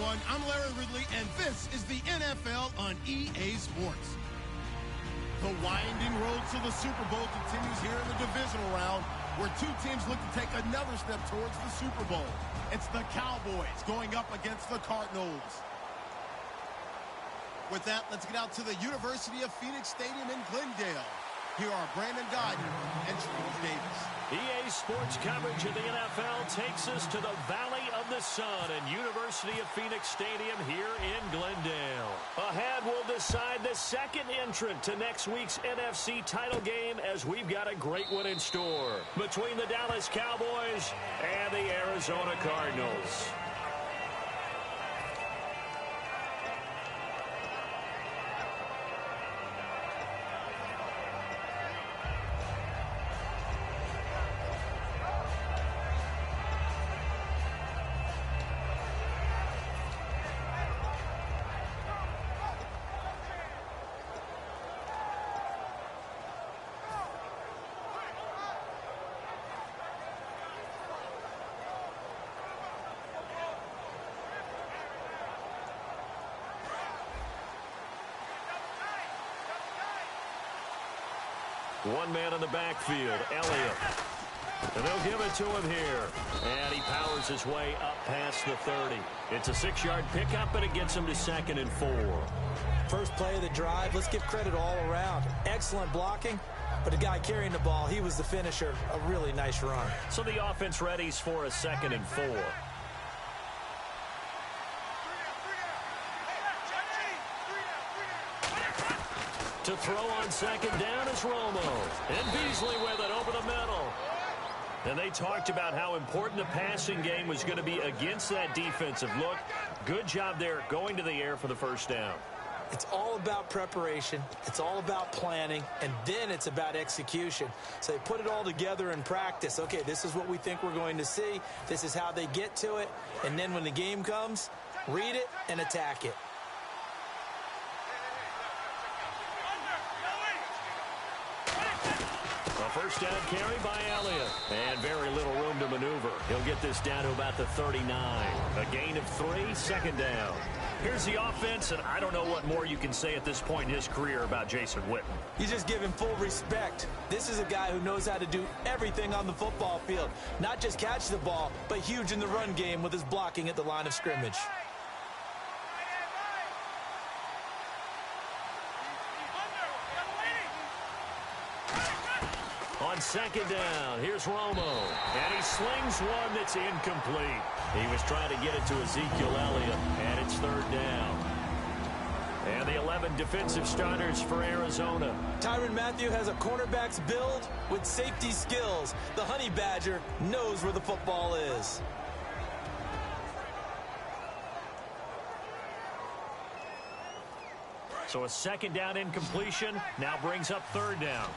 everyone. I'm Larry Ridley, and this is the NFL on EA Sports. The winding road to the Super Bowl continues here in the divisional round, where two teams look to take another step towards the Super Bowl. It's the Cowboys going up against the Cardinals. With that, let's get out to the University of Phoenix Stadium in Glendale. Here are Brandon Godden and Charles Davis. EA Sports coverage of the NFL takes us to the Valley of the Sun and University of Phoenix Stadium here in Glendale. Ahead, we'll decide the second entrant to next week's NFC title game, as we've got a great one in store between the Dallas Cowboys and the Arizona Cardinals. One man in the backfield, Elliott. And they'll give it to him here. And he powers his way up past the 30. It's a 6-yard pickup, and it gets him to 2nd and 4. First play of the drive, let's give credit all around. Excellent blocking, but the guy carrying the ball, he was the finisher. A really nice run. So the offense readies for a 2nd and 4. To throw on 2nd down is Romo. And Beasley with it over the middle. And they talked about how important the passing game was going to be against that defensive look. Good job there going to the air for the first down. It's all about preparation. It's all about planning. And then it's about execution. So they put it all together in practice. Okay, this is what we think we're going to see. This is how they get to it. And then when the game comes, read it and attack it. A first down carry by Elliott. And very little room to maneuver. He'll get this down to about the 39. A gain of 3, 2nd down. Here's the offense, and I don't know what more you can say at this point in his career about Jason Witten. You just give him full respect. This is a guy who knows how to do everything on the football field. Not just catch the ball, but huge in the run game with his blocking at the line of scrimmage. On 2nd down, here's Romo. And he slings one that's incomplete. He was trying to get it to Ezekiel Elliott, and it's 3rd down. And the 11 defensive starters for Arizona. Tyrann Mathieu has a cornerback's build with safety skills. The Honey Badger knows where the football is. So a 2nd down incompletion now brings up 3rd down.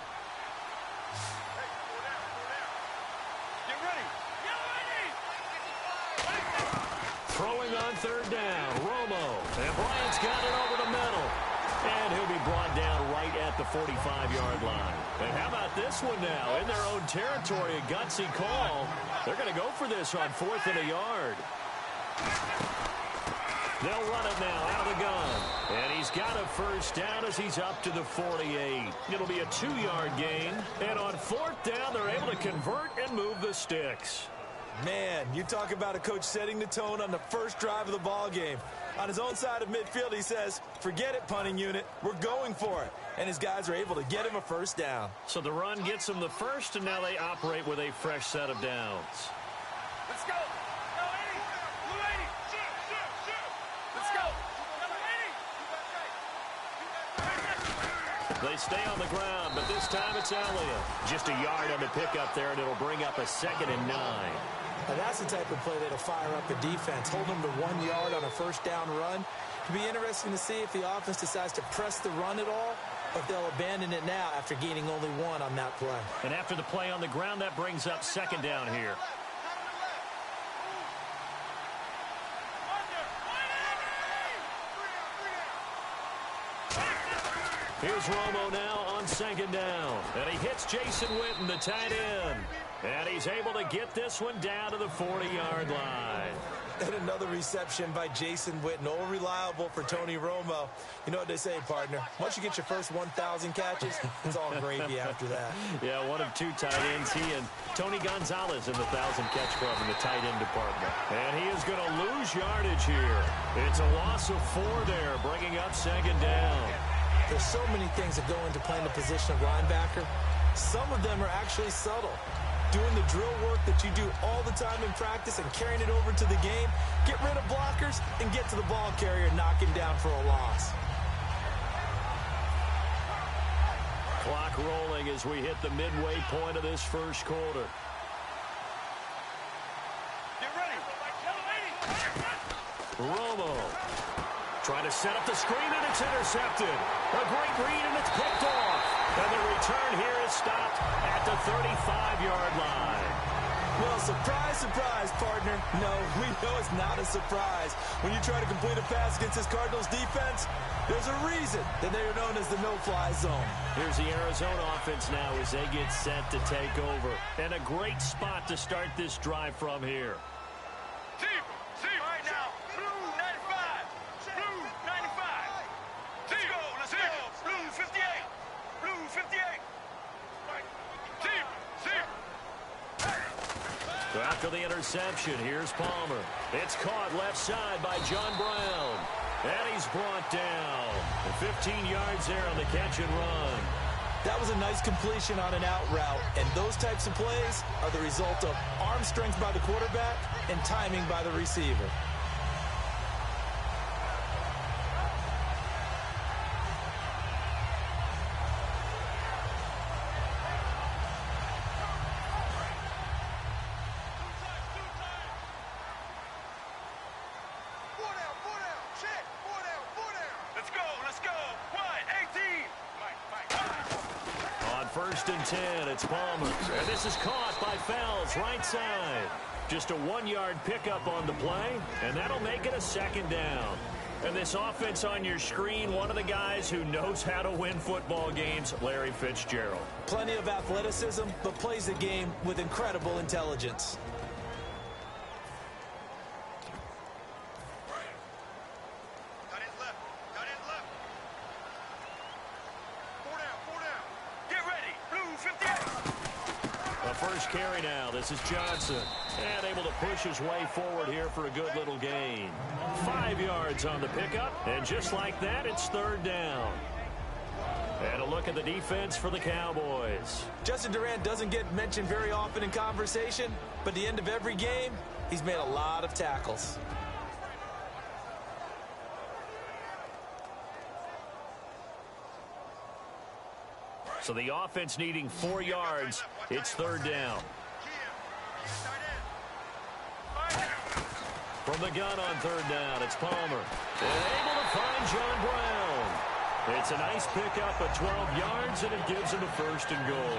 Throwing on 3rd down, Romo. And Bryant's got it over the middle. And he'll be brought down right at the 45-yard line. And how about this one now? In their own territory, a gutsy call. They're going to go for this on 4th and a yard. They'll run it now out of the gun. And he's got a first down as he's up to the 48. It'll be a 2-yard gain. And on 4th down, they're able to convert and move the sticks. Man, you talk about a coach setting the tone on the first drive of the ball game. On his own side of midfield, he says, forget it, punting unit. We're going for it. And his guys are able to get him a first down. So the run gets them the first, and now they operate with a fresh set of downs. Let's go. Go, 80. Blue 80. Shoot. Let's go. They stay on the ground, but this time it's Elliott. Just a yard on the pickup there, and it'll bring up a 2nd and 9. Now that's the type of play that'll fire up a defense. Hold them to 1 yard on a first down run. It'll be interesting to see if the offense decides to press the run at all, or if they'll abandon it now after gaining only 1 on that play. And after the play on the ground, that brings up 2nd down here. Here's Romo now on 2nd down. And he hits Jason Witten, the tight end. And he's able to get this one down to the 40-yard line. And another reception by Jason Witten, all reliable for Tony Romo. You know what they say, partner. Once you get your first 1,000 catches, it's all gravy after that. Yeah, one of two tight ends. He and Tony Gonzalez in the 1,000-catch club in the tight end department. And he is going to lose yardage here. It's a loss of 4 there, bringing up second down. There's so many things that go into playing the position of linebacker. Some of them are actually subtle. Doing the drill work that you do all the time in practice and carrying it over to the game. Get rid of blockers and get to the ball carrier and knock him down for a loss. Clock rolling as we hit the midway point of this first quarter. Get ready. Romo trying to set up the screen, and it's intercepted. A great read, and it's picked off. And the return here is stopped at the 35-yard line. Well, surprise, surprise, partner. No, we know it's not a surprise. When you try to complete a pass against this Cardinals defense, there's a reason that they are known as the no-fly zone. Here's the Arizona offense now as they get set to take over. And a great spot to start this drive from here. See right now. Blue 95. Blue 95. Let's go. Blue 58. Blue 58. So after the interception, here's Palmer. It's caught left side by John Brown. And he's brought down. 15 yards there on the catch and run. That was a nice completion on an out route, and those types of plays are the result of arm strength by the quarterback and timing by the receiver. First and 10, it's Palmer. And this is caught by Fells, right side. Just a 1-yard pickup on the play, and that'll make it a second down. And this offense on your screen, one of the guys who knows how to win football games, Larry Fitzgerald. Plenty of athleticism, but plays the game with incredible intelligence. First carry now. This is Johnson. And able to push his way forward here for a good little gain. 5 yards on the pickup. And just like that, it's third down. And a look at the defense for the Cowboys. Justin Durant doesn't get mentioned very often in conversation, but at the end of every game, he's made a lot of tackles. So the offense needing 4 yards. It's third down. From the gun on third down, it's Palmer. And able to find John Brown. It's a nice pickup of 12 yards, and it gives him a first and goal.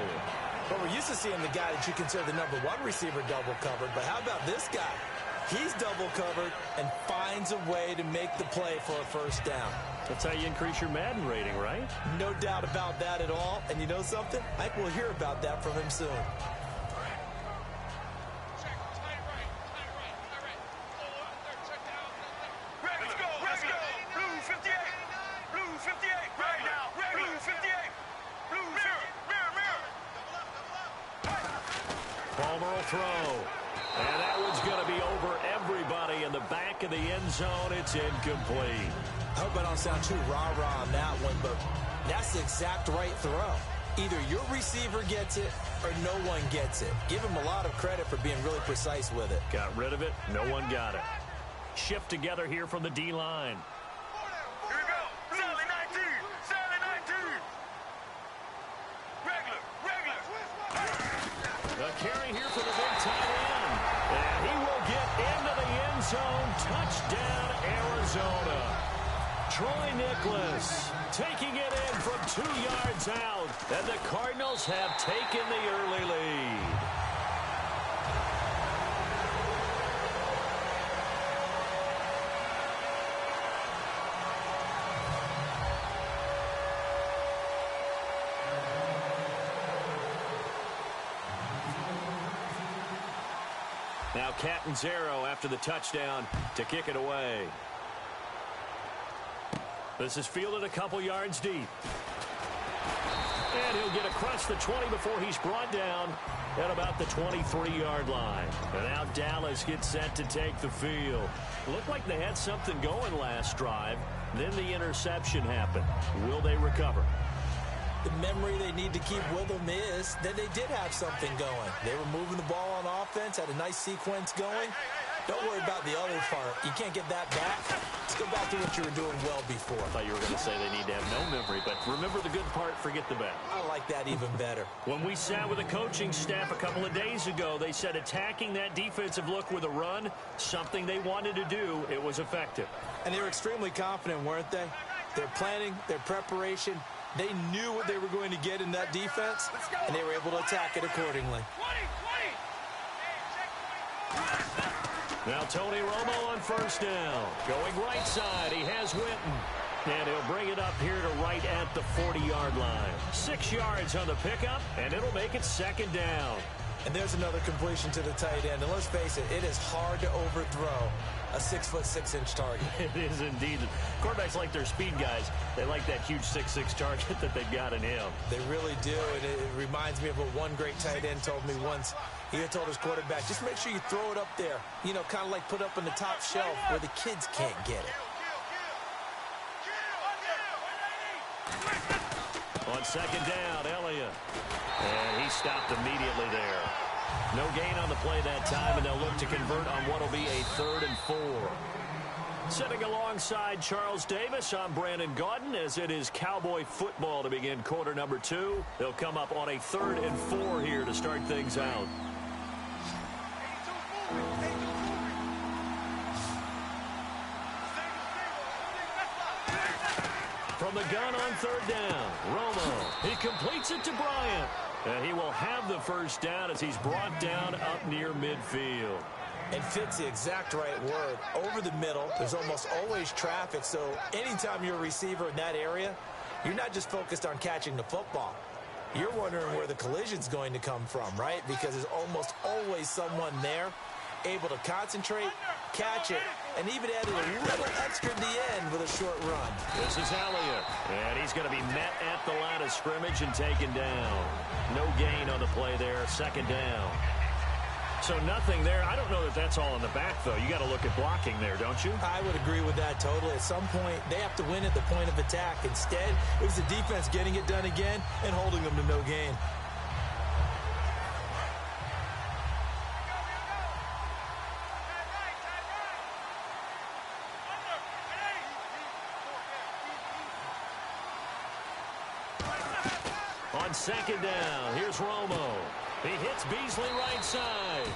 But we're used to seeing the guy that you consider the #1 receiver double covered. But how about this guy? He's double covered and finds a way to make the play for a first down. That's how you increase your Madden rating, right? No doubt about that at all. And you know something? I think we'll hear about that from him soon. Let's go. Blue 58. Blue 58. Right now. Blue 58. Blue mirror. Palmer will throw. And that one's going to be over everybody in the back of the end zone. It's incomplete. I hope I don't sound too rah-rah on that one, but that's the exact right throw. Either your receiver gets it or no one gets it. Give him a lot of credit for being really precise with it. Got rid of it. No one got it. Shift together here from the D-line. Here we go. Sally 19. Sally 19. Regular. The carry here for the big tight end. And he will get into the end zone. Touchdown, Arizona. Troy Nicholas taking it in from 2 yards out. And the Cardinals have taken the early lead. Now Catanzaro after the touchdown to kick it away. This is fielded a couple yards deep. And he'll get across the 20 before he's brought down at about the 23-yard line. And now Dallas gets set to take the field. Looked like they had something going last drive. Then the interception happened. Will they recover? The memory they need to keep with them is that they did have something going. They were moving the ball on offense, had a nice sequence going. Don't worry about the other part. You can't get that back. Let's go back to what you were doing well before. I thought you were going to say they need to have no memory, but remember the good part, forget the bad. I like that even better. When we sat with the coaching staff a couple of days ago, they said attacking that defensive look with a run, something they wanted to do, it was effective. And they were extremely confident, weren't they? Their planning, their preparation, they knew what they were going to get in that defense, and they were able to attack it accordingly. Now Tony Romo on first down. Going right side, he has Witten. And he'll bring it up here to right at the 40-yard line. 6 yards on the pickup, and it'll make it second down. And there's another completion to the tight end. And let's face it, it is hard to overthrow a 6'6" target. It is indeed. Quarterbacks like their speed guys. They like that huge 6'6" target that they've got in him. They really do, and it reminds me of what one great tight end told me once. He had told his quarterback, just make sure you throw it up there. You know, kind of like put up on the top shelf where the kids can't get it. On second down, Elliott. And he stopped immediately there. No gain on the play that time, and they'll look to convert on what will be a 3rd and 4. Sitting alongside Charles Davis, I'm Brandon Gaudin, as it is Cowboy football to begin quarter number 2. They'll come up on a 3rd and 4 here to start things out. From the gun on 3rd down, Romo. He completes it to Bryant. And he will have the first down as he's brought down up near midfield. And fit's the exact right word. Over the middle, there's almost always traffic, so anytime you're a receiver in that area, you're not just focused on catching the football. You're wondering where the collision's going to come from, right? Because there's almost always someone there able to concentrate, catch it, and even add a little extra at the end with a short run. This is Elliott, and he's going to be met at the line of scrimmage and taken down. No gain on the play there, second down. So nothing there. I don't know that that's all in the back, though. You got to look at blocking there, don't you? I would agree with that totally. At some point, they have to win at the point of attack. Instead, it was the defense getting it done again and holding them to no gain. On second down, here's Romo. He hits Beasley right side.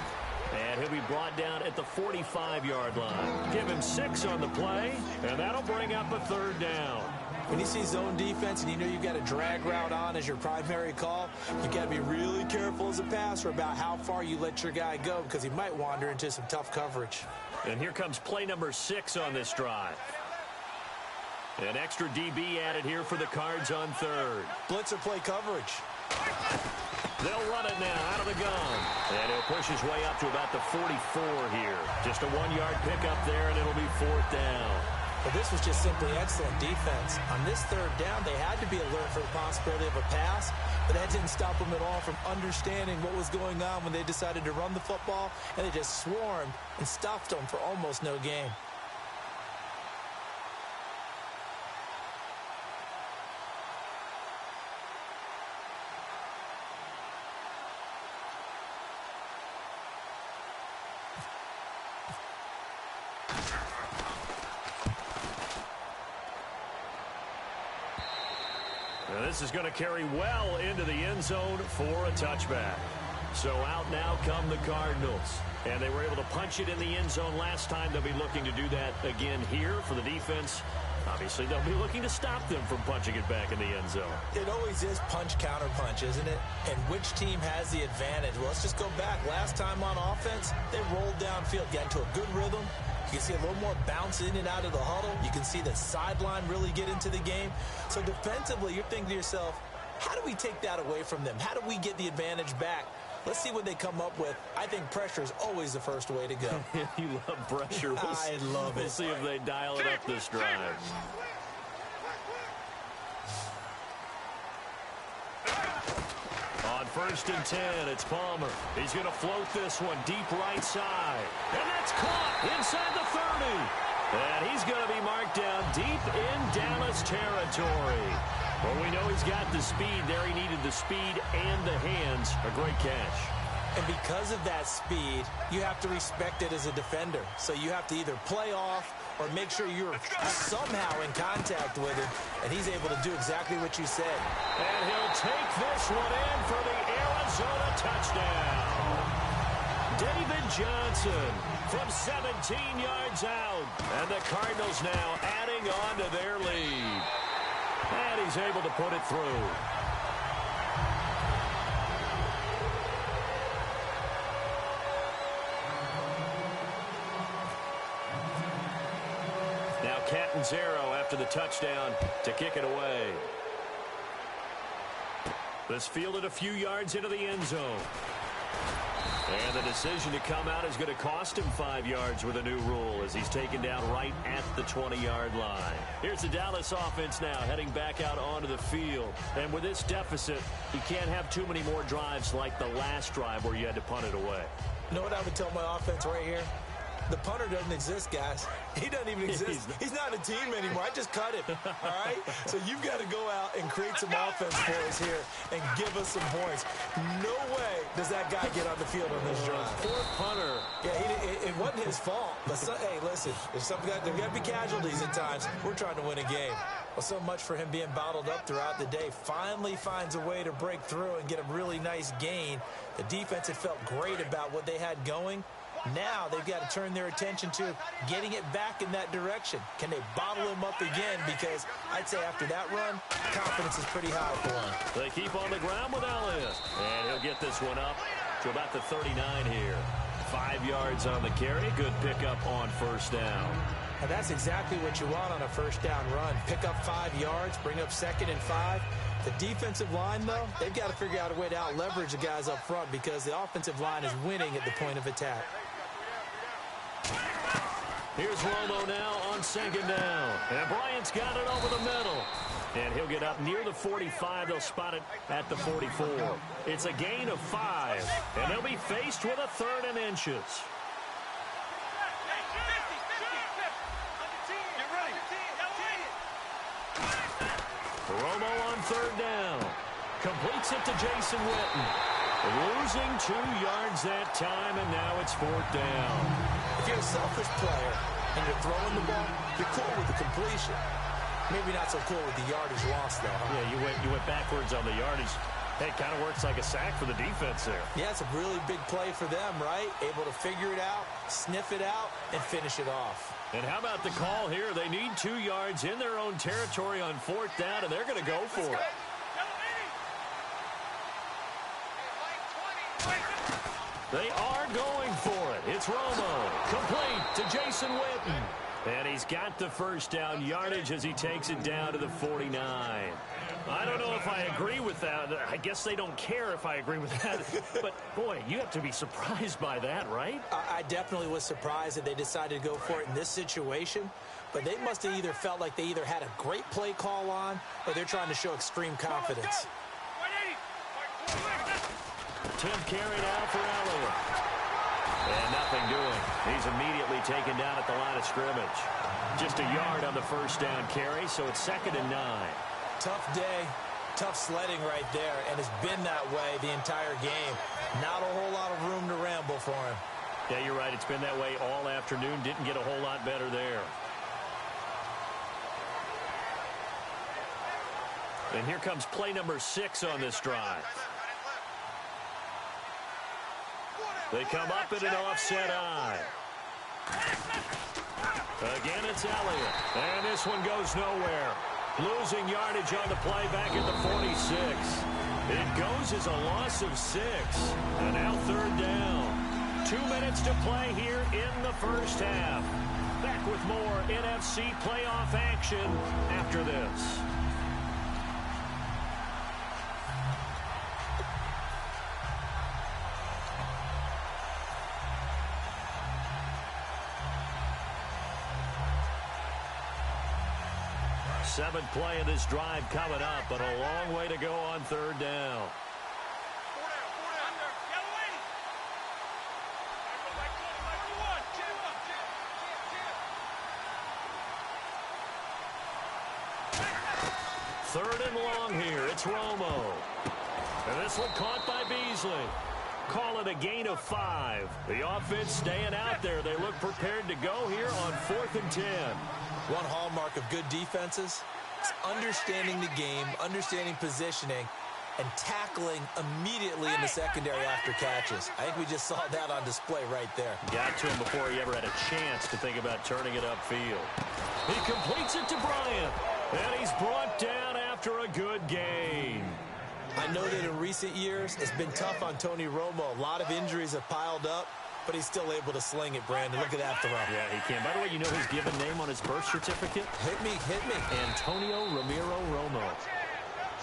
And he'll be brought down at the 45-yard line. Give him 6 on the play, and that'll bring up a 3rd down. When you see zone defense and you know you've got a drag route on as your primary call, you've got to be really careful as a passer about how far you let your guy go because he might wander into some tough coverage. And here comes play number 6 on this drive. An extra DB added here for the Cards on 3rd. Blitzer play coverage. They'll run it now out of the gun. And he'll push his way up to about the 44 here. Just a 1-yard pickup there, and it'll be 4th down. But this was just simply excellent defense. On this 3rd down, they had to be alert for the possibility of a pass, but that didn't stop them at all from understanding what was going on when they decided to run the football, and they just swarmed and stuffed them for almost no gain. Now this is going to carry well into the end zone for a touchback. So out now come the Cardinals. And they were able to punch it in the end zone last time. They'll be looking to do that again here for the defense. Obviously, they'll be looking to stop them from punching it back in the end zone. It always is punch-counter-punch, isn't it? And which team has the advantage? Well, let's just go back. Last time on offense, they rolled downfield, got into a good rhythm. You can see a little more bounce in and out of the huddle. You can see the sideline really get into the game. So defensively, you're thinking to yourself, how do we take that away from them? How do we get the advantage back? Let's see what they come up with. I think pressure is always the first way to go. You love pressure. I love it. We'll see if they dial it up this drive. On 1st and 10, it's Palmer. He's going to float this one deep right side. And that's caught inside the 30. And he's going to be marked down deep in Dallas territory. Well, we know he's got the speed there. He needed the speed and the hands. A great catch. And because of that speed, you have to respect it as a defender. So you have to either play off or make sure you're somehow in contact with him. And he's able to do exactly what you said. And he'll take this one in for the Arizona touchdown. David Johnson from 17 yards out. And the Cardinals now adding on to their lead. And he's able to put it through. Now Catanzaro after the touchdown to kick it away. This fielded a few yards into the end zone. And the decision to come out is going to cost him 5 yards with a new rule as he's taken down right at the 20-yard line. Here's the Dallas offense now heading back out onto the field. And with this deficit, you can't have too many more drives like the last drive where you had to punt it away. You know what I would tell my offense right here? The punter doesn't exist, guys. He doesn't even exist. He's not a team anymore. I just cut him, all right? So you've got to go out and create some offense for us here and give us some points. No way does that guy get on the field on this drive. Poor punter. Yeah, it wasn't his fault. But hey, listen, there's got to be casualties at times. We're trying to win a game. Well, so much for him being bottled up throughout the day. Finally finds a way to break through and get a really nice gain. The defense had felt great about what they had going. Now they've got to turn their attention to getting it back in that direction. Can they bottle him up again? Because I'd say after that run, confidence is pretty high for him. They keep on the ground with Elliott. And he'll get this one up to about the 39 here. 5 yards on the carry. Good pickup on first down. And that's exactly what you want on a first down run. Pick up 5 yards, bring up 2nd and 5. The defensive line, though, they've got to figure out a way to out-leverage the guys up front because the offensive line is winning at the point of attack. Here's Romo now on 2nd down. And Bryant's got it over the middle. And he'll get up near the 45. They'll spot it at the 44. It's a gain of 5. And they'll be faced with a 3rd and inches. Romo on 3rd down. Completes it to Jason Witten. Losing 2 yards that time, and now it's 4th down. If you're a selfish player and you're throwing the ball, you're cool with the completion. Maybe not so cool with the yardage loss, though. Huh? Yeah, you went backwards on the yardage. Hey, it kind of works like a sack for the defense there. Yeah, it's a really big play for them, right? Able to figure it out, sniff it out, and finish it off. And how about the call here? They need 2 yards in their own territory on 4th down, and they're going to go for it. They are going for it. It's Romo. Complete to Jason Witten. And he's got the first down yardage as he takes it down to the 49. I don't know if I agree with that. I guess they don't care if I agree with that. But, boy, you have to be surprised by that, right? I definitely was surprised that they decided to go for it in this situation. But they must have either felt like they either had a great play call on or they're trying to show extreme confidence. 10th carry now for Elliott. And nothing doing. He's immediately taken down at the line of scrimmage. Just a yard on the first down carry, so it's 2nd and 9. Tough day, tough sledding right there, and it's been that way the entire game. Not a whole lot of room to ramble for him. Yeah, you're right. It's been that way all afternoon. Didn't get a whole lot better there. And here comes play number 6 on this drive. They come up in an offset eye. Again, it's Elliott. And this one goes nowhere. Losing yardage on the play back at the 46. It goes as a loss of 6. And now 3rd down. 2 minutes to play here in the first half. Back with more NFC playoff action after this. Seventh play of this drive coming up, but a long way to go on third down. Third and long here. It's Romo. And this one caught by Beasley. Call it a gain of 5. The offense staying out there. They look prepared to go here on 4th and 10. One hallmark of good defenses is understanding the game, understanding positioning, and tackling immediately in the secondary after catches. I think we just saw that on display right there. Got to him before he ever had a chance to think about turning it upfield. He completes it to Bryant. And he's brought down after a good gain. I know that in recent years, it's been tough on Tony Romo. A lot of injuries have piled up, but he's still able to sling it, Brandon. Look at that throw. Yeah, he can. By the way, you know his given name on his birth certificate? Hit me. Antonio Ramiro Romo.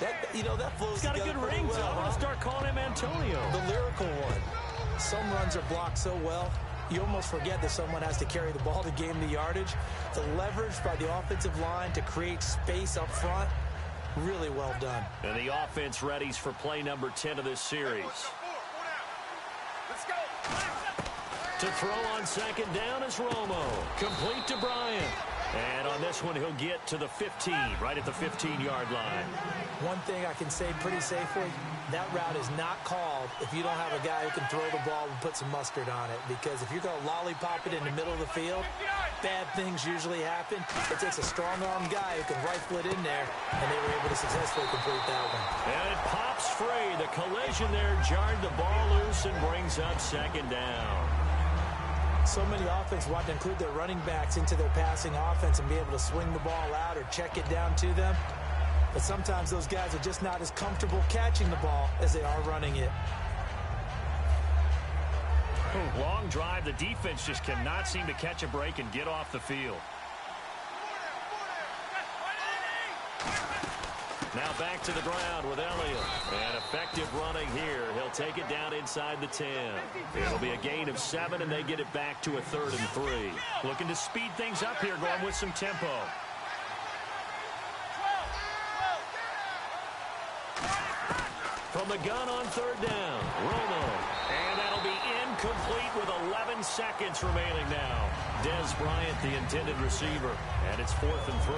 That flows He's got a good ring, well, so I'm going to start calling him Antonio. The lyrical one. Some runs are blocked so well, you almost forget that someone has to carry the ball to gain the yardage. The leverage by the offensive line to create space up front, really well done. And the offense readies for play number 10 of this series. Let's go. To throw on second down is Romo. Complete to Bryant. And on this one, he'll get to the 15, right at the 15-yard line. One thing I can say pretty safely, that route is not called if you don't have a guy who can throw the ball and put some mustard on it. Because if you're going to lollipop it in the middle of the field, bad things usually happen. It takes a strong-arm guy who can rifle it in there, and they were able to successfully complete that one. And it pops free. The collision there jarred the ball loose and brings up second down. So many offenses want to include their running backs into their passing offense and be able to swing the ball out or check it down to them. But sometimes those guys are just not as comfortable catching the ball as they are running it. Long drive. The defense just cannot seem to catch a break and get off the field. Now back to the ground with Elliott. And effective running here. He'll take it down inside the 10. It'll be a gain of 7, and they get it back to a 3rd and 3. Looking to speed things up here, going with some tempo. From the gun on 3rd down, Romo. And that'll be incomplete with 11 seconds remaining now. Dez Bryant, the intended receiver. And it's 4th and 3.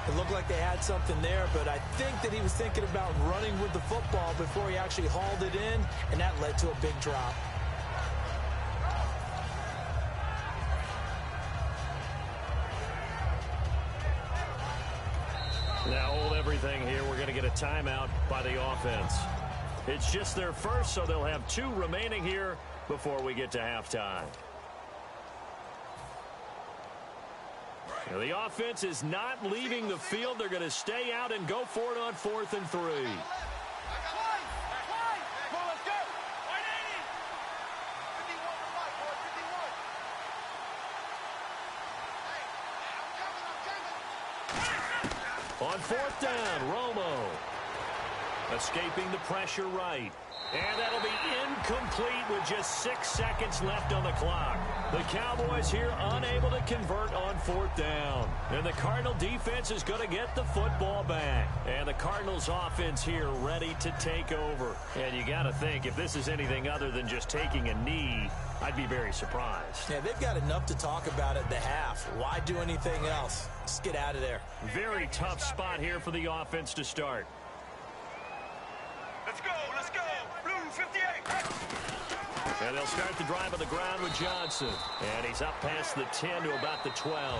It looked like they had something there, but I think that he was thinking about running with the football before he actually hauled it in, and that led to a big drop. Now hold everything here. We're going to get a timeout by the offense. It's just their first, so they'll have 2 remaining here before we get to halftime. Now, the offense is not leaving the field. They're going to stay out and go for it on 4th and 3. On 4th down, Romo. Escaping the pressure right. And that'll be incomplete with just 6 seconds left on the clock. The Cowboys here unable to convert on 4th down. And the Cardinal defense is going to get the football back. And the Cardinals offense here ready to take over. And you got to think, if this is anything other than just taking a knee, I'd be very surprised. Yeah, they've got enough to talk about at the half. Why do anything else? Just get out of there. Very tough spot here for the offense to start. Let's go. Blue 58. And they'll start the drive on the ground with Johnson. And he's up past the 10 to about the 12.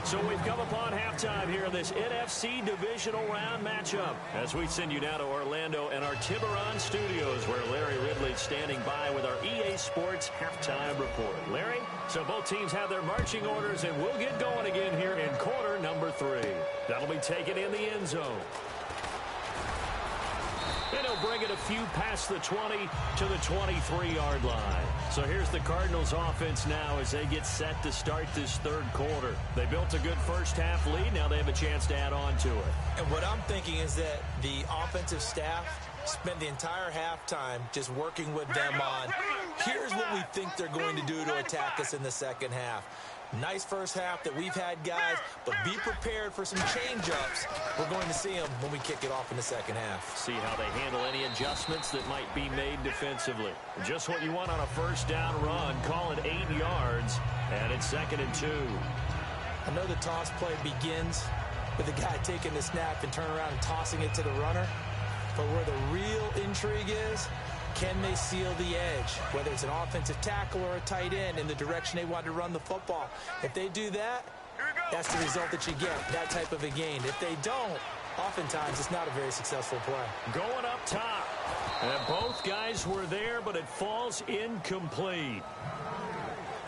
So we've come upon halftime here in this NFC Divisional Round matchup. As we send you now to Orlando and our Tiburon studios, where Larry Ridley's standing by with our EA Sports Halftime Report. Larry, so both teams have their marching orders, and we'll get going again here in quarter number 3. That'll be taken in the end zone. And he'll bring it a few past the 20 to the 23-yard line. So here's the Cardinals offense now as they get set to start this 3rd quarter. They built a good first half lead. Now they have a chance to add on to it. And what I'm thinking is that the offensive staff spent the entire halftime just working with them on, here's what we think they're going to do to attack us in the second half. Nice first half that we've had, guys, but be prepared for some change-ups. We're going to see them when we kick it off in the second half. See how they handle any adjustments that might be made defensively. Just what you want on a first down run. Call it 8 yards, and it's 2nd and 2. I know the toss play begins with the guy taking the snap and turning around and tossing it to the runner, but where the real intrigue is, can they seal the edge, whether it's an offensive tackle or a tight end in the direction they want to run the football? If they do that, that's the result that you get, that type of a gain. If they don't, oftentimes it's not a very successful play. Going up top. And both guys were there, but it falls incomplete.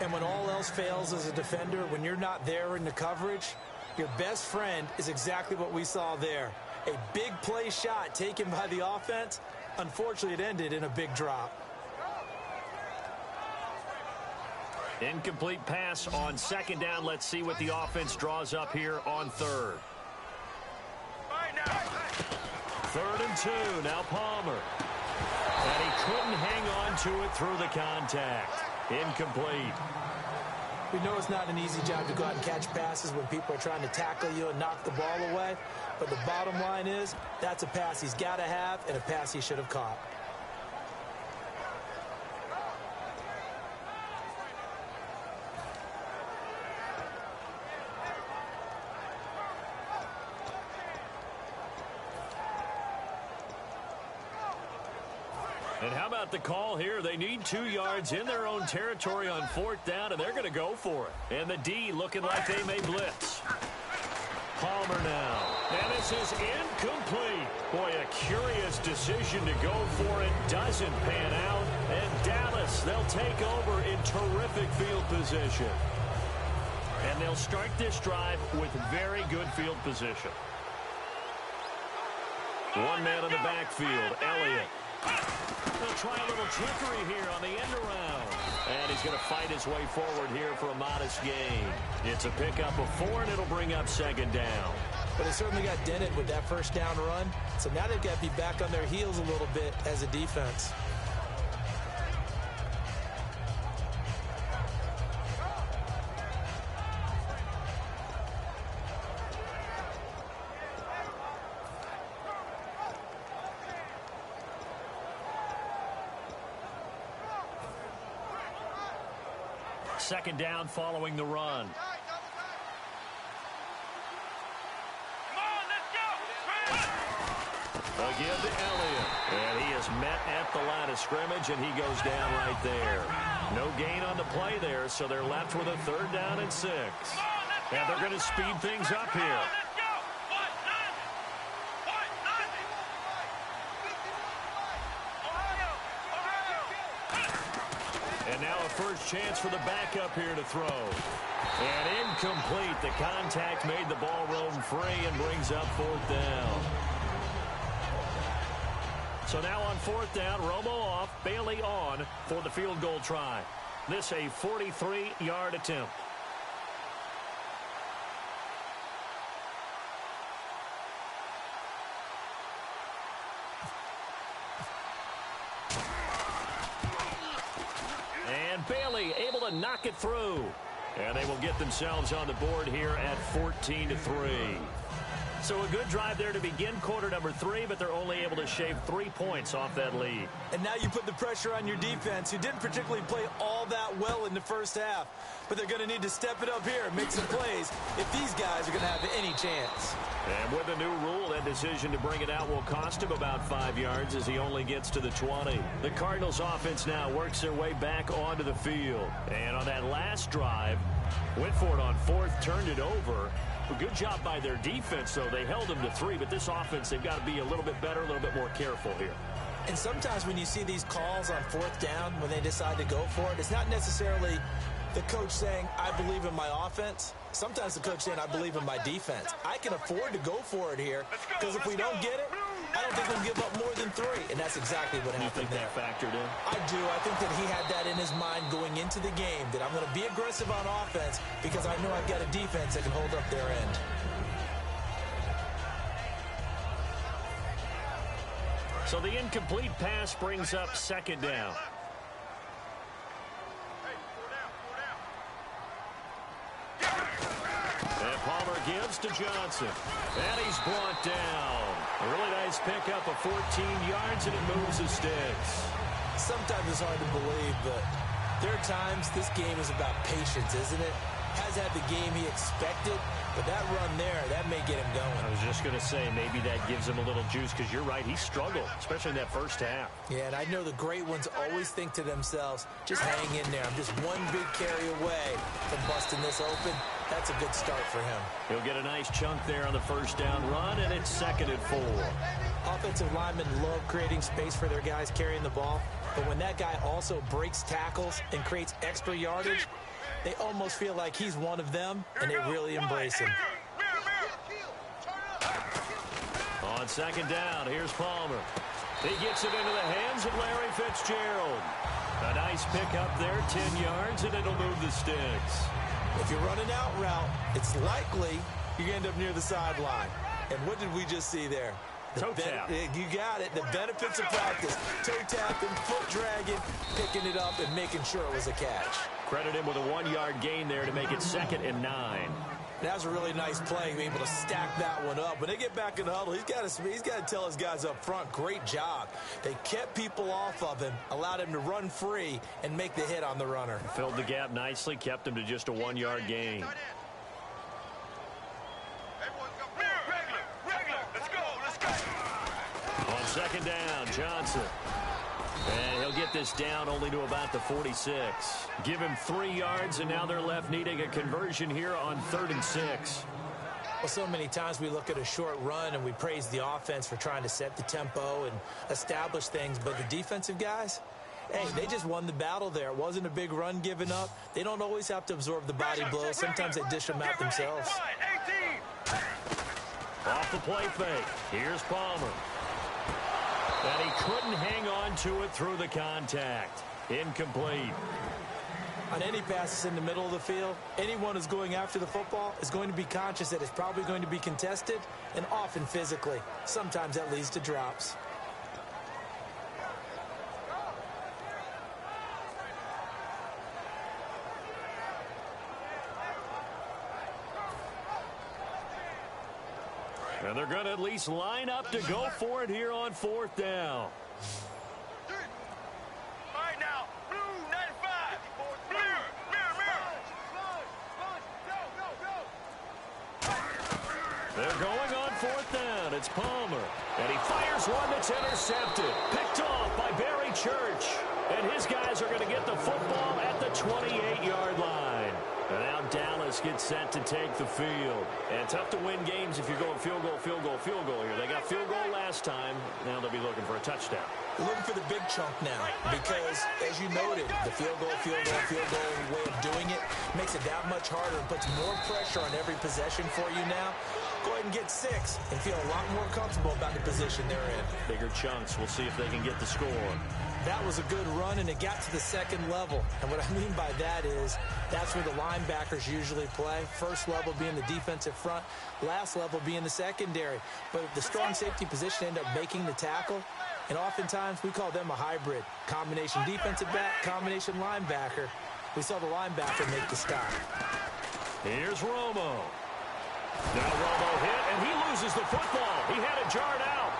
And when all else fails as a defender, when you're not there in the coverage, your best friend is exactly what we saw there. A big play shot taken by the offense. Unfortunately, it ended in a big drop. Incomplete pass on 2nd down. Let's see what the offense draws up here on 3rd. 3rd and 2. Now Palmer. And he couldn't hang on to it through the contact. Incomplete. We know it's not an easy job to go out and catch passes when people are trying to tackle you and knock the ball away. But the bottom line is, that's a pass he's got to have and a pass he should have caught. And how about the call here? They need 2 yards in their own territory on 4th down, and they're going to go for it. And the D looking like they may blitz. Palmer now. And this is incomplete. Boy, a curious decision to go for it. Doesn't pan out. And Dallas, they'll take over in terrific field position. And they'll start this drive with very good field position. One man in the backfield, Elliott. They'll try a little trickery here on the end around. And he's going to fight his way forward here for a modest gain. It's a pickup of 4, and it'll bring up 2nd down. But they certainly got dented with that first down run. So now they've got to be back on their heels a little bit as a defense. Second down following the run. Again to Elliott. And he is met at the line of scrimmage, and he goes down right there. No gain on the play there, so they're left with a 3rd down and 6. And they're going to speed things up here. And now a first chance for the backup here to throw. And incomplete. The contact made the ball roam free and brings up 4th down. So now on 4th down, Romo off, Bailey on for the field goal try. This a 43-yard attempt. And Bailey able to knock it through. And they will get themselves on the board here at 14-3. So a good drive there to begin quarter number 3, but they're only able to shave 3 points off that lead. And now you put the pressure on your defense, who didn't particularly play all that well in the first half. But they're going to need to step it up here and make some plays if these guys are going to have any chance. And with the new rule, that decision to bring it out will cost him about 5 yards as he only gets to the 20. The Cardinals offense now works their way back onto the field. And on that last drive, went for it on 4th, turned it over. A good job by their defense, though. They held them to 3, but this offense, they've got to be a little bit better, a little bit more careful here. And sometimes when you see these calls on 4th down, when they decide to go for it, it's not necessarily the coach saying, I believe in my offense. Sometimes the coach saying, I believe in my defense. I can afford to go for it here, because if we don't get it, I don't think we'll give up more than 3. And that's exactly what happened there. You think that factored in? I do. I think that he had that in his mind going into the game, that I'm going to be aggressive on offense because I know I've got a defense that can hold up their end. So the incomplete pass brings up 2nd down. gives to Johnson. And he's brought down. A really nice pickup of 14 yards, and it moves the sticks. Sometimes it's hard to believe, but there are times this game is about patience, isn't it? Has had the game he expected, but that run there, that may get him going. I was just going to say, maybe that gives him a little juice, because you're right, he struggled, especially in that first half. Yeah, and I know the great ones always think to themselves, just hang in there. I'm just one big carry away from busting this open. That's a good start for him. He'll get a nice chunk there on the first down run, and it's 2nd and 4. Offensive linemen love creating space for their guys carrying the ball, but when that guy also breaks tackles and creates extra yardage, they almost feel like he's one of them, and they really embrace him. On 2nd down, here's Palmer. He gets it into the hands of Larry Fitzgerald. A nice pickup there, 10 yards, and it'll move the sticks. If you're running out route, it's likely you end up near the sideline. And what did we just see there? Toe tap. You got it. The benefits of practice. Toe tapping, foot dragging, picking it up, and making sure it was a catch. Credit him with a 1-yard gain there to make it 2nd and 9. That was a really nice play, being able to stack that one up. When they get back in the huddle, he's got to tell his guys up front, great job. They kept people off of him, allowed him to run free, and make the hit on the runner. Filled the gap nicely, kept him to just a 1-yard gain. On 2nd down, Johnson. And he'll get this down only to about the 46. Give him 3 yards, and now they're left needing a conversion here on 3rd and 6. Well, so many times we look at a short run and we praise the offense for trying to set the tempo and establish things, but the defensive guys, hey, they just won the battle there. It wasn't a big run given up. They don't always have to absorb the body blows. Sometimes they dish them out themselves. Off the play fake. Here's Palmer. And he couldn't hang on to it through the contact. Incomplete. On any passes in the middle of the field, anyone who's going after the football is going to be conscious that it's probably going to be contested, and often physically. Sometimes that leads to drops. And they're going to at least line up to go for it here on 4th down. All right, now, blue 95. They're going on 4th down. It's Palmer. And he fires one that's intercepted. Picked off by Barry Church. And his guys are going to get the football at the 28-yard line. And now Dallas gets set to take the field. And tough to win games if you're going field goal, field goal, field goal here. They got field goal last time. Now they'll be looking for a touchdown. They're looking for the big chunk now because, as you noted, the field goal way of doing it makes it that much harder and puts more pressure on every possession for you now. Go ahead and get 6 and feel a lot more comfortable about the position they're in. Bigger chunks. We'll see if they can get the score. That was a good run, and it got to the 2nd level. And what I mean by that is that's where the linebackers usually play. First level being the defensive front, last level being the secondary. But the strong safety position ended up making the tackle, and oftentimes we call them a hybrid. Combination defensive back, combination linebacker. We saw the linebacker make the stop. Here's Romo. Now Romo hit, and he loses the football. He had it jarred out.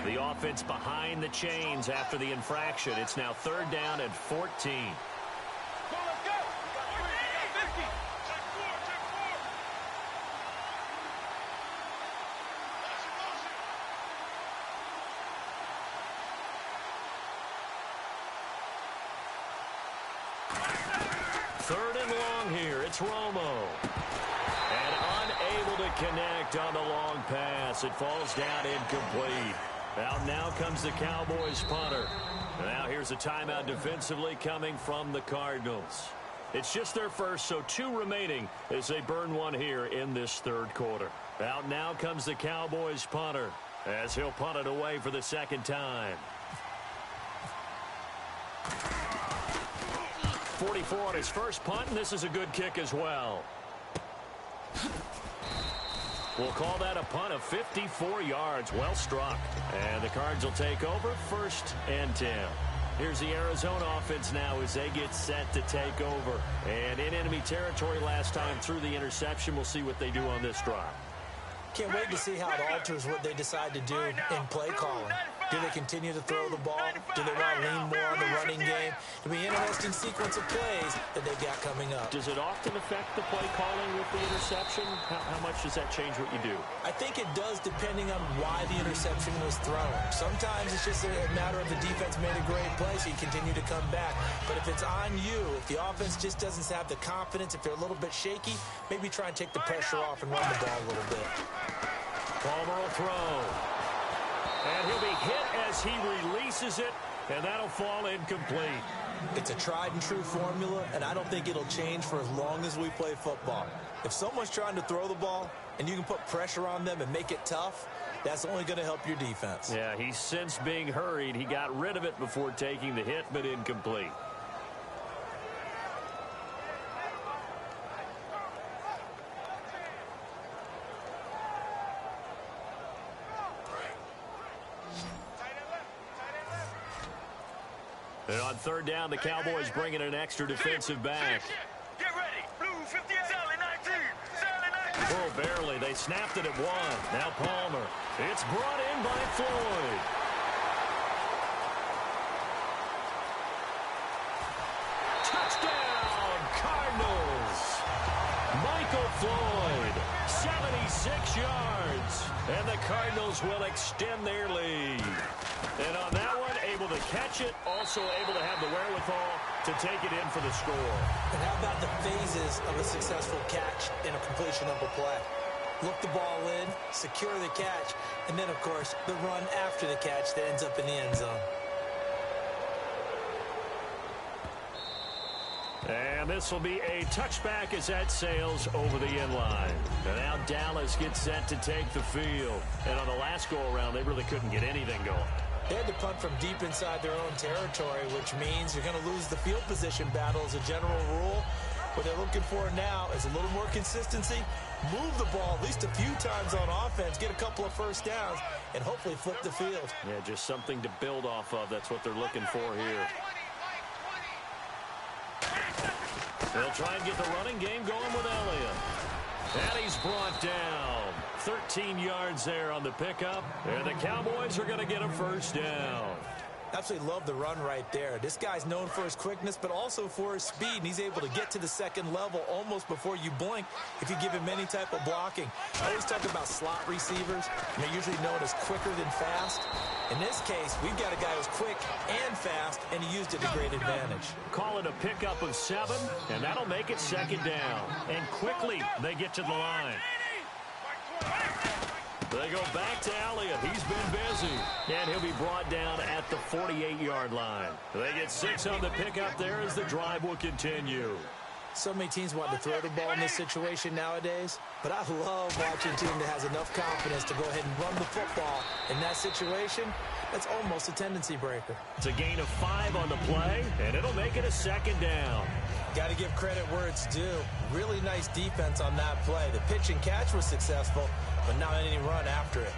The offense behind the chains after the infraction. It's now 3rd down and 14. Third and long here. It's Romo. And unable to connect on the long pass. It falls down incomplete. Out now comes the Cowboys punter. Now here's a timeout defensively coming from the Cardinals. It's just their first, so 2 remaining as they burn one here in this 3rd quarter. Out now comes the Cowboys punter as he'll punt it away for the 2nd time. 44 on his first punt, and this is a good kick as well. We'll call that a punt of 54 yards. Well struck. And the Cards will take over 1st and 10. Here's the Arizona offense now as they get set to take over. And in enemy territory last time through the interception. We'll see what they do on this drive. Can't wait to see how it alters what they decide to do in play calling. Do they continue to throw the ball? Do they want to lean more on the running game? It'll be an interesting sequence of plays that they've got coming up. Does it often affect the play calling with the interception? How much does that change what you do? I think it does depending on why the interception was thrown. Sometimes it's just a matter of the defense made a great play, so you continue to come back. But if it's on you, if the offense just doesn't have the confidence, if they're a little bit shaky, maybe try and take the pressure off and run the ball a little bit. Palmer will throw. And he'll be hit as he releases it, and that'll fall incomplete. It's a tried-and-true formula, and I don't think it'll change for as long as we play football. If someone's trying to throw the ball, and you can put pressure on them and make it tough, that's only going to help your defense. Yeah, he's since being hurried. He got rid of it before taking the hit, but incomplete. And on 3rd down, the Cowboys bring in an extra defensive back. Get ready. Blue 58. Sally 19. Sally 19. Oh, barely. They snapped it at 1. Now Palmer. It's brought in by Floyd. Touchdown, Cardinals. Michael Floyd, 76 yards. And the Cardinals will extend their lead. And on that one, able to catch it, also able to have the wherewithal to take it in for the score. And how about the phases of a successful catch in a completion of a play? Look the ball in, secure the catch, and then, of course, the run after the catch that ends up in the end zone. And this will be a touchback as that sails over the end line. And now Dallas gets set to take the field. And on the last go-around, they really couldn't get anything going. They had to punt from deep inside their own territory, which means you're going to lose the field position battle as a general rule. What they're looking for now is a little more consistency, move the ball at least a few times on offense, get a couple of first downs, and hopefully flip the field. Yeah, just something to build off of. That's what they're looking for here. They'll try and get the running game going with Elliott. And he's brought down. 13 yards there on the pickup. And the Cowboys are going to get a first down. Absolutely love the run right there. This guy's known for his quickness, but also for his speed, and he's able to get to the second level almost before you blink if you give him any type of blocking. I always talk about slot receivers, and they're usually known as quicker than fast. In this case, we've got a guy who's quick and fast, and he used it to great advantage. Call it a pickup of 7, and that'll make it 2nd down. And quickly, they get to the line. They go back to Elliott. He's been busy. And he'll be brought down at the 48-yard line. They get 6 on the pickup there as the drive will continue. So many teams want to throw the ball in this situation nowadays, but I love watching a team that has enough confidence to go ahead and run the football. In that situation, that's almost a tendency breaker. It's a gain of 5 on the play, and it'll make it a 2nd down. Got to give credit where it's due. Really nice defense on that play. The pitch and catch was successful, but not any run after it.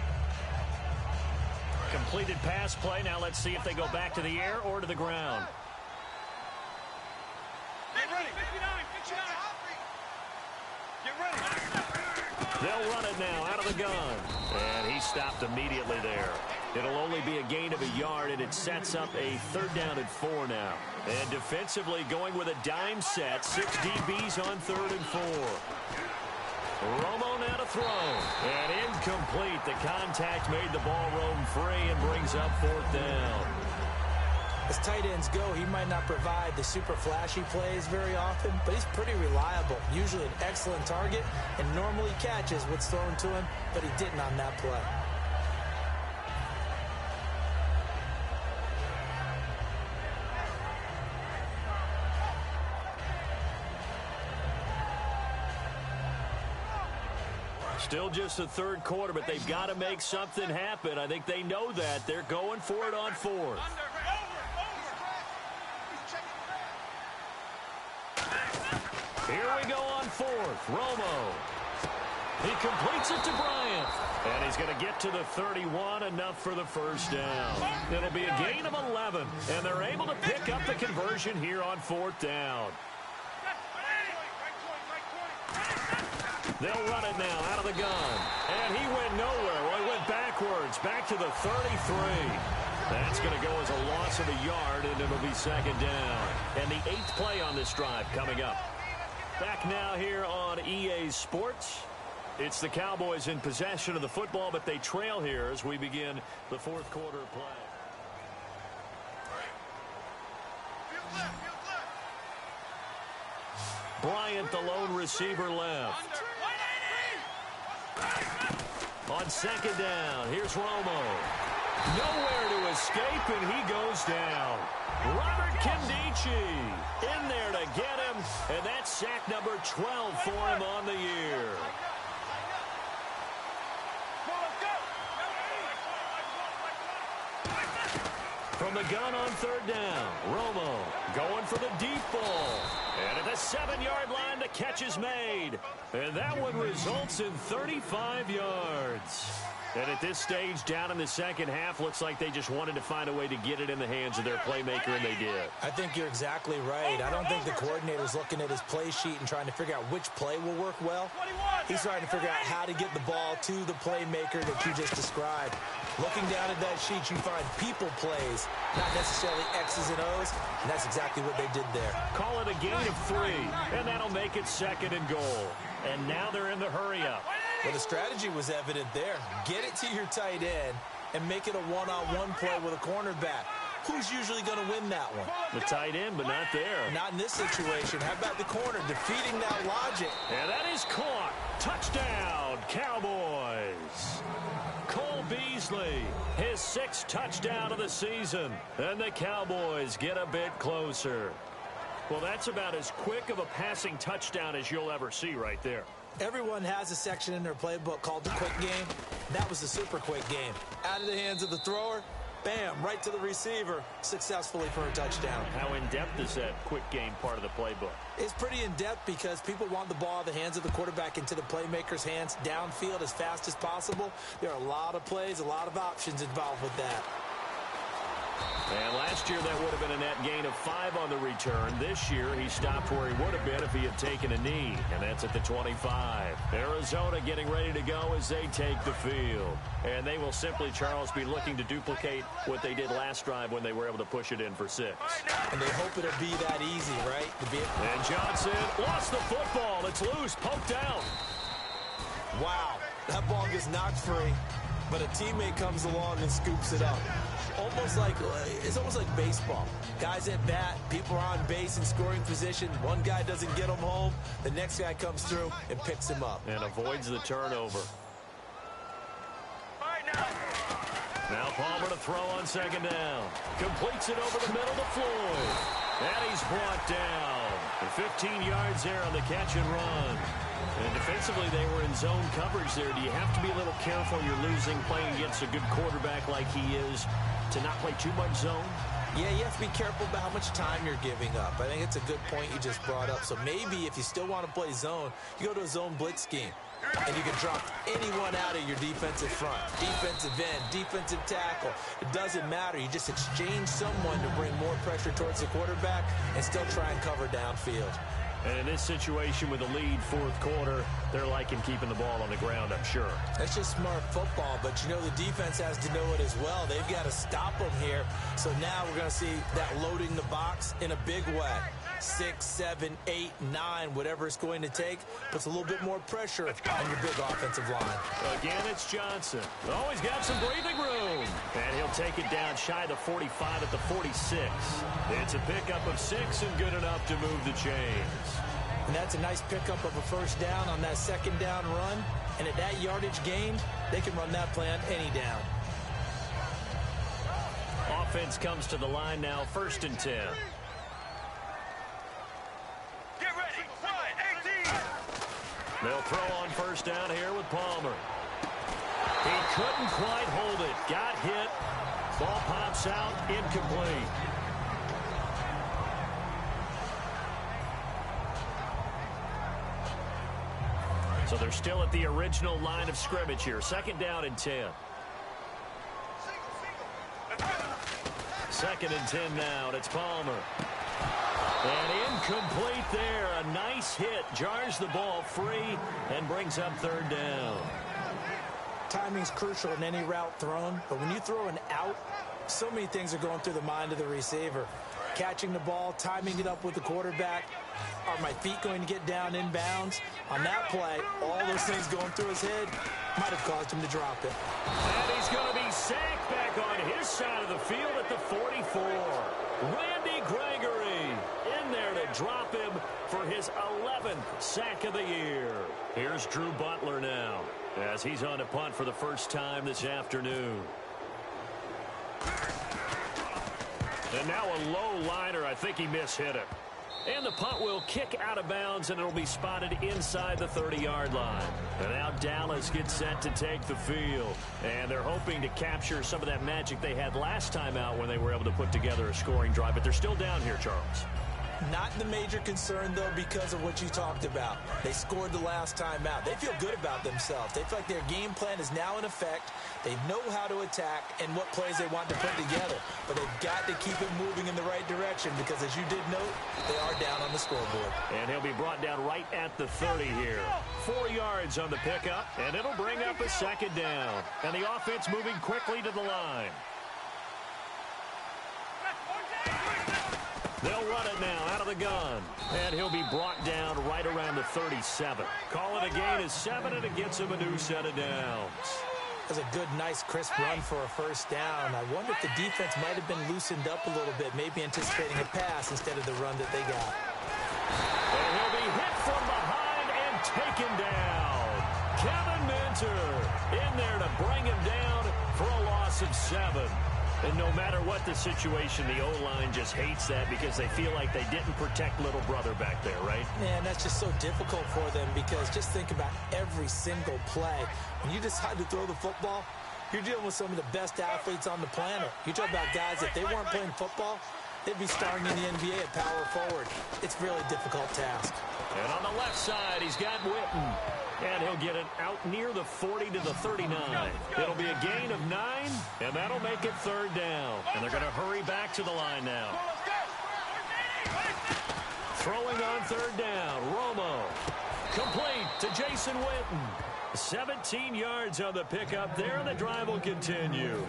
Completed pass play. Now let's see if they go back to the air or to the ground. Get ready. 59. Get ready. They'll run it now out of the gun. And he stopped immediately there. It'll only be a gain of 1 yard, and it sets up a 3rd down and 4 now. And defensively going with a dime set. 6 DBs on 3rd and 4. Romo now to throw. And incomplete. The contact made the ball roam free and brings up 4th down. As tight ends go, he might not provide the super flashy plays very often, but he's pretty reliable. Usually an excellent target and normally catches what's thrown to him, but he didn't on that play. Still just the 3rd quarter, but they've got to make something happen. I think they know that. They're going for it on 4th. Here we go on fourth. Romo. He completes it to Bryant. And he's going to get to the 31, enough for the first down. It'll be a gain of 11, and they're able to pick up the conversion here on fourth down. They'll run it now out of the gun. And he went nowhere. Well, he went backwards, back to the 33. That's going to go as a loss of a yard, and it'll be second down. And the 8th play on this drive coming up. Back now here on EA Sports. It's the Cowboys in possession of the football, but they trail here as we begin the fourth quarter of play. Bryant, the lone receiver, left. On second down, here's Romo. Nowhere to escape, and he goes down. Robert Kindici in there to get him, and that's sack number 12 for him on the year. From the gun on third down, Romo going for the deep ball. And at the 7-yard line, the catch is made. And that one results in 35 yards. And at this stage, down in the second half, looks like they just wanted to find a way to get it in the hands of their playmaker, and they did. I think you're exactly right. I don't think the coordinator's looking at his play sheet and trying to figure out which play will work well. He's trying to figure out how to get the ball to the playmaker that you just described. Looking down at that sheet, you find people plays, not necessarily X's and O's, and that's exactly what they did there. Call it a gain of 3, and that'll make it second and goal. And now they're in the hurry-up. Well, the strategy was evident there. Get it to your tight end and make it a one-on-one play with a cornerback. Who's usually going to win that one? The tight end, but not there. Not in this situation. How about the corner defeating that logic? And that is caught. Touchdown, Cowboys. Cole Beasley, his 6th touchdown of the season. And the Cowboys get a bit closer. Well, that's about as quick of a passing touchdown as you'll ever see right there. Everyone has a section in their playbook called the quick game. That was the super quick game. Out of the hands of the thrower, bam, right to the receiver, successfully for a touchdown. How in-depth is that quick game part of the playbook? It's pretty in-depth because people want the ball out of the hands of the quarterback into the playmaker's hands downfield as fast as possible. There are a lot of plays, a lot of options involved with that. And last year, that would have been a net gain of 5 on the return. This year, he stopped where he would have been if he had taken a knee, and that's at the 25. Arizona getting ready to go as they take the field. And they will simply, Charles, be looking to duplicate what they did last drive when they were able to push it in for 6. And they hope it'll be that easy, right? And Johnson lost the football. It's loose, poked out. Wow, that ball gets knocked free, but a teammate comes along and scoops it up. It's almost like baseball. Guys at bat, people are on base in scoring position. One guy doesn't get him home. The next guy comes through and picks him up. And avoids the turnover. Now Palmer to throw on second down. Completes it over the middle to Floyd. And he's brought down. And 15 yards there on the catch and run. And defensively, they were in zone coverage there. Do you have to be a little careful? You're losing playing against a good quarterback like he is to not play too much zone? Yeah, you have to be careful about how much time you're giving up. I think it's a good point you just brought up. So maybe if you still want to play zone, you go to a zone blitz scheme. And you can drop anyone out of your defensive front. Defensive end, defensive tackle. It doesn't matter. You just exchange someone to bring more pressure towards the quarterback and still try and cover downfield. And in this situation with the lead fourth quarter, they're liking keeping the ball on the ground, I'm sure. That's just smart football, but you know the defense has to know it as well. They've got to stop them here. So now we're going to see that loading the box in a big way. 6, 7, 8, 9, whatever it's going to take, puts a little bit more pressure on your big offensive line. Again, it's Johnson. Oh, he's got some breathing room. And he'll take it down shy of the 45 at the 46. It's a pickup of 6 and good enough to move the chains. And that's a nice pickup of a first down on that second down run. And at that yardage gained, they can run that play on any down. Offense comes to the line now, 1st and 10. Get ready. 1, 18. They'll throw on first down here with Palmer. He couldn't quite hold it. Got hit. Ball pops out. Incomplete. So they're still at the original line of scrimmage here. 2nd down and 10. 2nd and 10 now, and it's Palmer. And incomplete there. A nice hit. Jars the ball free and brings up 3rd down. Timing's crucial in any route thrown, but when you throw an out, so many things are going through the mind of the receiver. Catching the ball, timing it up with the quarterback. Are my feet going to get down in bounds? On that play, all those things going through his head might have caused him to drop it. And he's going to be sacked back on his side of the field at the 44. Randy Gregory in there to drop him for his 11th sack of the year. Here's Drew Butler now as he's on a punt for the first time this afternoon. And now a low liner. I think he mishit it. And the punt will kick out of bounds, and it'll be spotted inside the 30-yard line. And now Dallas gets set to take the field. And they're hoping to capture some of that magic they had last time out when they were able to put together a scoring drive. But they're still down here, Charles. Not the major concern, though, because of what you talked about. They scored the last time out. They feel good about themselves. They feel like their game plan is now in effect. They know how to attack and what plays they want to put together. But they've got to keep it moving in the right direction because, as you did note, they are down on the scoreboard. And he'll be brought down right at the 30 here. 4 yards on the pickup, and it'll bring up a 2nd down. And the offense moving quickly to the line. They'll run it now out of the gun. And he'll be brought down right around the 37. Call it a gain of 7, and it gets him a new set of downs. That's a good, nice, crisp run for a 1st down. I wonder if the defense might have been loosened up a little bit, maybe anticipating a pass instead of the run that they got. And he'll be hit from behind and taken down. Kevin Minter in there to bring him down for a loss of 7. And no matter what the situation, the O-line just hates that because they feel like they didn't protect little brother back there, right? Man, that's just so difficult for them because just think about every single play. When you decide to throw the football, you're dealing with some of the best athletes on the planet. You talk about guys, if they weren't playing football, they'd be starring in the NBA at power forward. It's a really difficult task. And on the left side, he's got Witten. And he'll get it out near the 40 to the 39. It'll be a gain of 9, and that'll make it 3rd down. And they're going to hurry back to the line now. Throwing on 3rd down, Romo. Complete to Jason Witten. 17 yards on the pickup there, and the drive will continue.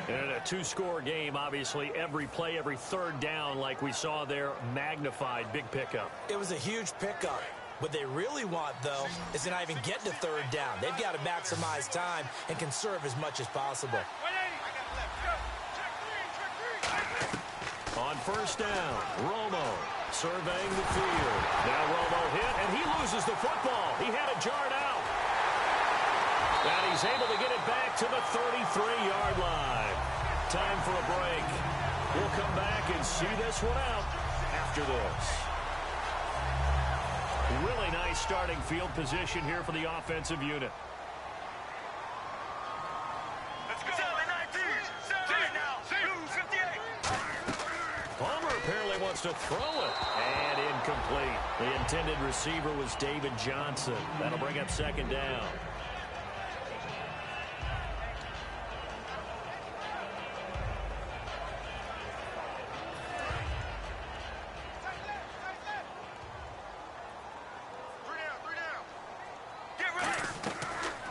And in a 2-score game, obviously, every play, every 3rd down, like we saw there, magnified. Big pickup. It was a huge pickup. What they really want, though, is to not even get to 3rd down. They've got to maximize time and conserve as much as possible. On 1st down, Romo surveying the field. Now Romo hit, and he loses the football. He had it jarred out. And he's able to get it back to the 33-yard line. Time for a break. We'll come back and see this one out after this. Really nice starting field position here for the offensive unit. Let's go. 7-19. Now. 58. Palmer apparently wants to throw it. And incomplete. The intended receiver was David Johnson. That'll bring up 2nd down.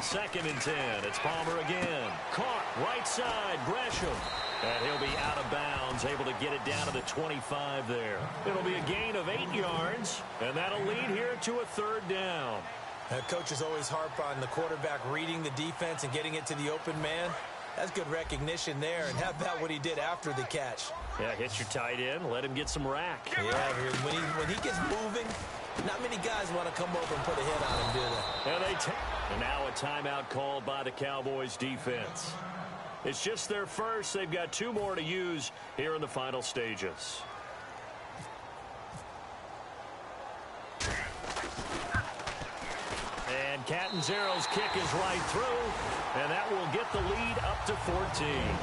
Second and 10. It's Palmer again. Caught right side. Gresham. And he'll be out of bounds, able to get it down to the 25 there. It'll be a gain of 8 yards, and that'll lead here to a 3rd down. Coaches always harp on the quarterback reading the defense and getting it to the open man. That's good recognition there. And how about what he did after the catch? Yeah, hit your tight end. Let him get some rack. Yeah, when he gets moving, not many guys want to come over and put a hit on him, do they? And now a timeout called by the Cowboys defense. It's just their first. They've got 2 more to use here in the final stages. And Catanzaro's kick is right through, and that will get the lead up to 14.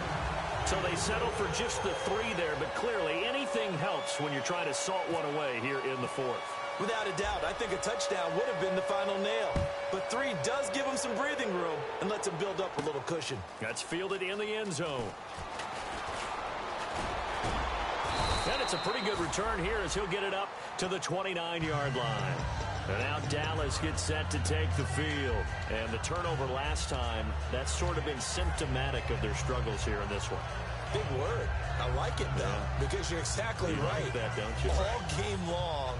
So they settle for just the 3 there, but clearly anything helps when you're trying to salt one away here in the 4th. Without a doubt, I think a touchdown would have been the final nail. But 3 does give him some breathing room and lets him build up a little cushion. That's fielded in the end zone. And it's a pretty good return here as he'll get it up to the 29-yard line. And now Dallas gets set to take the field. And the turnover last time, that's sort of been symptomatic of their struggles here in this one. Big word. I like it, though, because you're exactly right. Like that, don't you? All game long,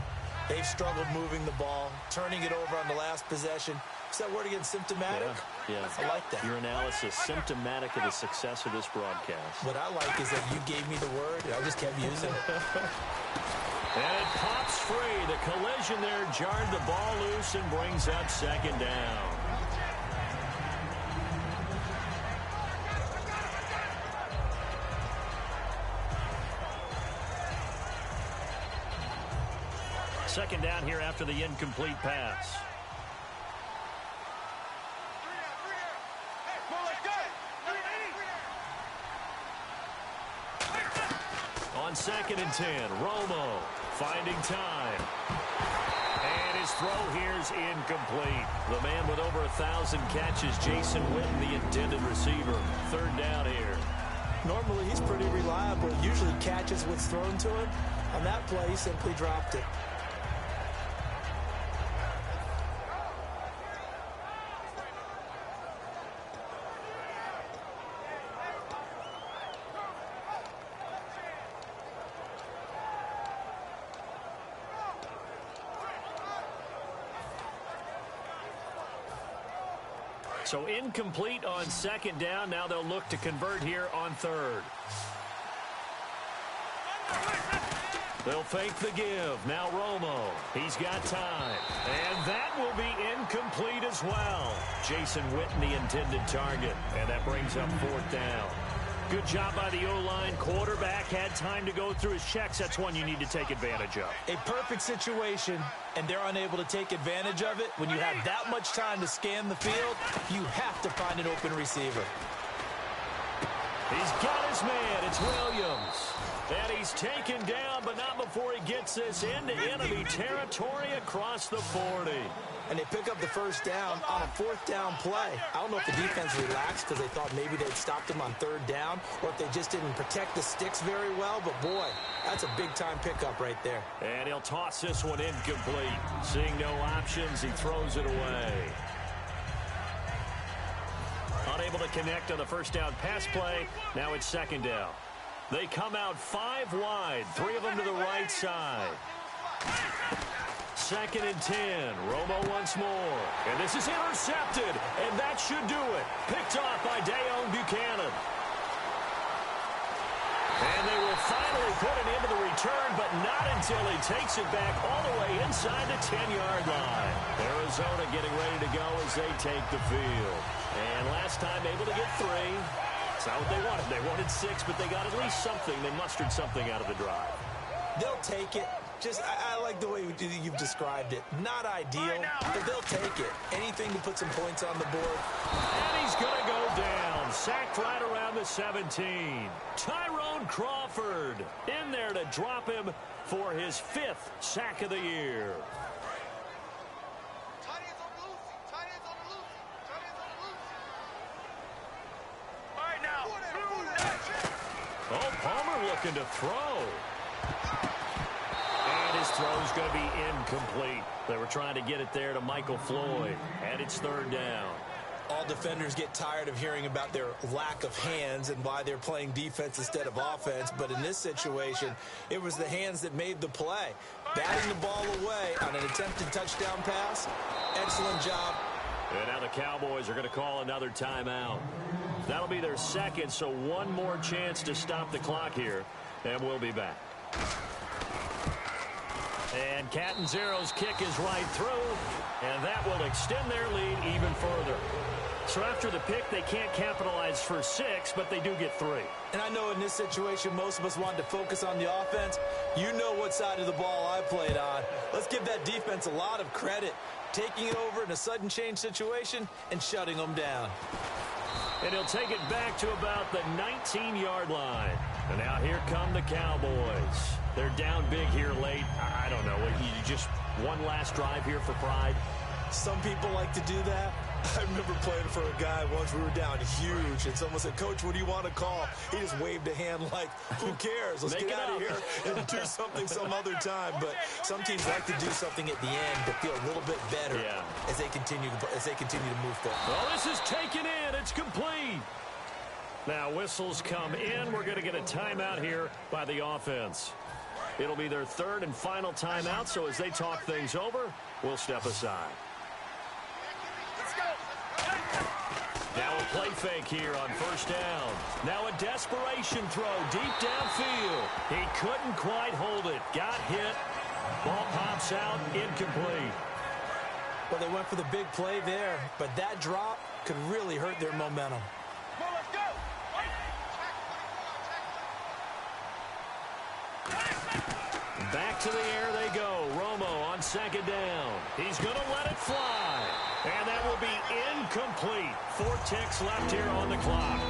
they've struggled moving the ball, turning it over on the last possession. Is that word again, symptomatic? Yeah. I like that. Your analysis, symptomatic of the success of this broadcast. What I like is that you gave me the word, and I just kept using it. And it pops free. The collision there jarred the ball loose and brings up second down. Second down here after the incomplete pass. On 2nd and 10, Romo finding time. And his throw here is incomplete. The man with over 1,000 catches, Jason Witten, the intended receiver. Third down here. Normally, he's pretty reliable. Usually catches what's thrown to him. On that play, he simply dropped it. So incomplete on 2nd down. Now they'll look to convert here on 3rd. They'll fake the give. Now Romo. He's got time. And that will be incomplete as well. Jason Witten, the intended target. And that brings up 4th down. Good job by the O-line. Quarterback had time to go through his checks. That's one you need to take advantage of. A perfect situation, and they're unable to take advantage of it. When you have that much time to scan the field, you have to find an open receiver. He's got his man. It's Williams. And he's taken down, but not before he gets this into enemy territory across the 40. And they pick up the first down on a 4th down play. I don't know if the defense relaxed because they thought maybe they'd stopped him on 3rd down, or if they just didn't protect the sticks very well. But, boy, that's a big-time pickup right there. And he'll toss this one incomplete. Seeing no options, he throws it away. Unable to connect on the first down pass play. Now it's 2nd down. They come out 5 wide, 3 of them to the right side. 2nd and 10. Romo once more. And this is intercepted. And that should do it. Picked off by Deone Buchanan. And they will finally put it into the return, but not until he takes it back all the way inside the 10-yard line. Arizona getting ready to go as they take the field. And last time able to get 3. It's not what they wanted. They wanted 6, but they got at least something. They mustered something out of the drive. They'll take it. I like the way you've described it. Not ideal, but they'll take it. Anything to put some points on the board. And he's going to go down. Sacked right around the 17. Tyrone Crawford in there to drop him for his 5th sack of the year. Oh, Palmer looking to throw. And his throw's going to be incomplete. They were trying to get it there to Michael Floyd. And it's 3rd down. All defenders get tired of hearing about their lack of hands and why they're playing defense instead of offense. But in this situation, it was the hands that made the play. Batting the ball away on an attempted touchdown pass. Excellent job. And now the Cowboys are going to call another timeout. That'll be their 2nd, so one more chance to stop the clock here. And we'll be back. And Catanzaro's kick is right through, and that will extend their lead even further. So after the pick, they can't capitalize for 6, but they do get 3. And I know in this situation, most of us wanted to focus on the offense. You know what side of the ball I played on. Let's give that defense a lot of credit, taking it over in a sudden change situation and shutting them down. And he'll take it back to about the 19-yard line. And now here come the Cowboys. They're down big here late. I don't know. You just One last drive here for Pride. Some people like to do that. I remember playing for a guy once. We were down huge, and someone said, "Coach, what do you want to call?" He just waved a hand like, "Who cares? Let's get out of here and do something some other time." But some teams like to do something at the end to feel a little bit better as they continue to move forward. Well, this is taken in. It's complete. Now whistles come in. We're going to get a timeout here by the offense. It'll be their third and final timeout, so as they talk things over, we'll step aside. Now a play fake here on first down. Now a desperation throw deep downfield. He couldn't quite hold it. Got hit. Ball pops out. Incomplete. Well, they went for the big play there, but that drop could really hurt their momentum. Back to the air they go. Romo on second down. He's going to let it fly. And that will be incomplete. 4 ticks left here on the clock.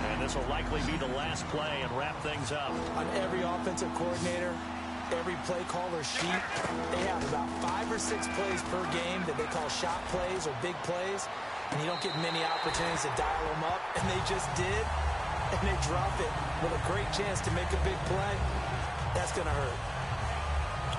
And this will likely be the last play and wrap things up. On every offensive coordinator, every play caller sheet, they have about 5 or 6 plays per game that they call shot plays or big plays. And you don't get many opportunities to dial them up. And they just did. And they drop it with a great chance to make a big play. That's going to hurt.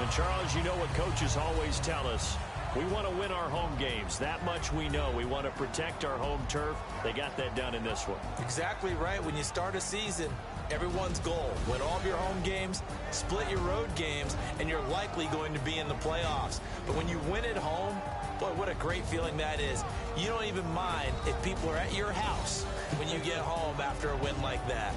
And, Charles, you know what coaches always tell us. We want to win our home games. That much we know. We want to protect our home turf. They got that done in this one. Exactly right. When you start a season, everyone's goal, win all of your home games, split your road games, and you're likely going to be in the playoffs. But when you win at home, boy, what a great feeling that is. You don't even mind if people are at your house when you get home after a win like that.